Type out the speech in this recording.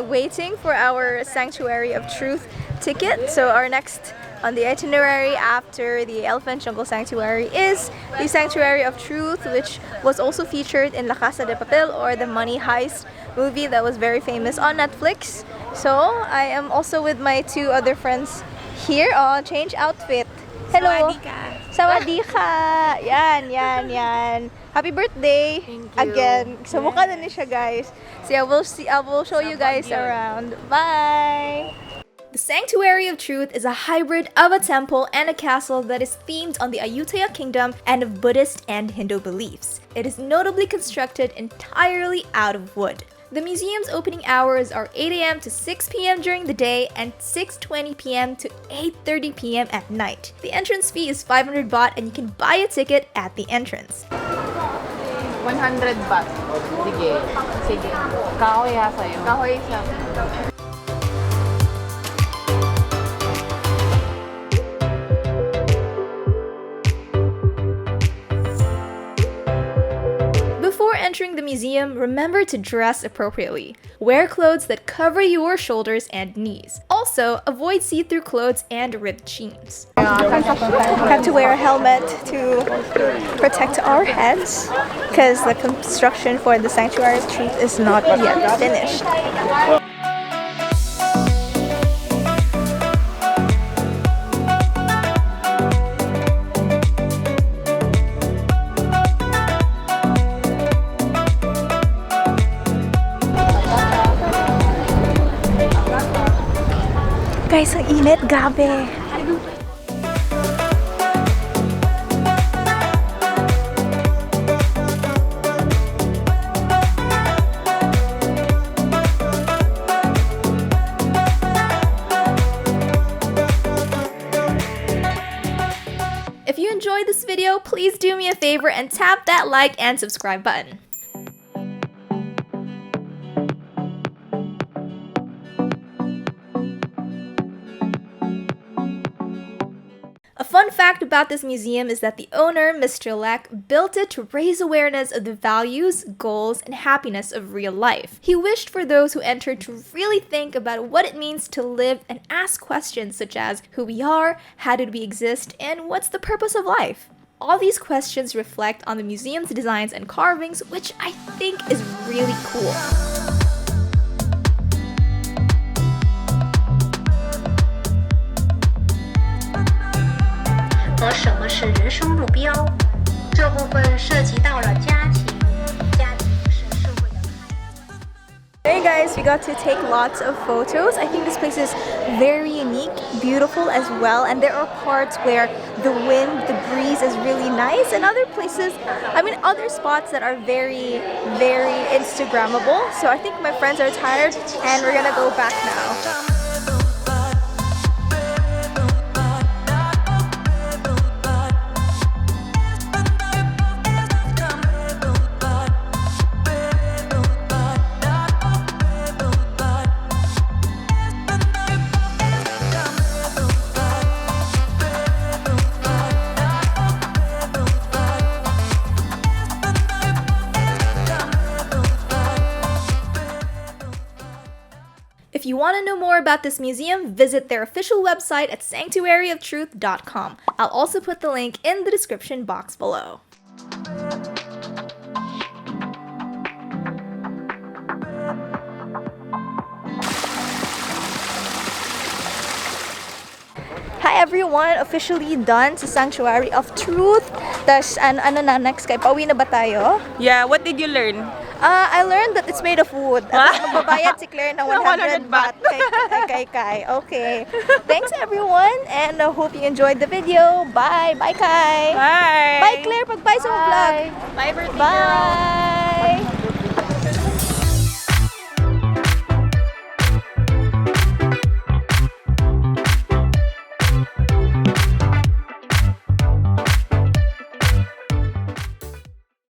waiting for our Sanctuary of Truth ticket. So our next on the itinerary after the Elephant Jungle Sanctuary is the Sanctuary of Truth, which was also featured in La Casa de Papel, or the Money Heist movie that was very famous on Netflix. So I am also with my two other friends here. Change outfit. Hello. Sawadee ka. Yan. Happy birthday. Thank you. Again. So mukha na ni siya, guys. So I will show you guys around. Bye. The Sanctuary of Truth is a hybrid of a temple and a castle that is themed on the Ayutthaya Kingdom and of Buddhist and Hindu beliefs. It is notably constructed entirely out of wood. The museum's opening hours are 8 a.m. to 6 p.m. during the day and 6:20 p.m. to 8:30 p.m. at night. The entrance fee is 500 baht and you can buy a ticket at the entrance. 100 baht. Sige. Kahoy ha sa'yo. Kahoy siya. Before entering the museum, remember to dress appropriately. Wear clothes that cover your shoulders and knees. Also, avoid see-through clothes and ripped jeans. Have to wear a helmet to protect our heads because the construction for the Sanctuary of Truth is not yet finished. Guys, ang init, grabe. If you enjoyed this video, please do me a favor and tap that like and subscribe button. A fun fact about this museum is that the owner, Mr. Lek, built it to raise awareness of the values, goals, and happiness of real life. He wished for those who entered to really think about what it means to live and ask questions such as who we are, how did we exist, and what's the purpose of life? All these questions reflect on the museum's designs and carvings, which I think is really cool. Hey guys, we got to take lots of photos. I think this place is very unique, beautiful as well, and there are parts where the wind, the breeze is really nice, and other places, other spots that are very, very Instagrammable. So I think my friends are tired and we're gonna go back now. If you want to know more about this museum, visit their official website at sanctuaryoftruth.com. I'll also put the link in the description box below. Hi everyone! Officially done sa Sanctuary of Truth. Tas, ano na next kay pauwi na ba tayo? Yeah, what did you learn? I learned that it's made of wood. At magbabayad si Claire ng 100 baht kay. Okay. Thanks everyone and I hope you enjoyed the video. Bye! Bye Kai! Bye! Bye Claire! Pag-bye sa vlog! Bye birthday Bye! girl!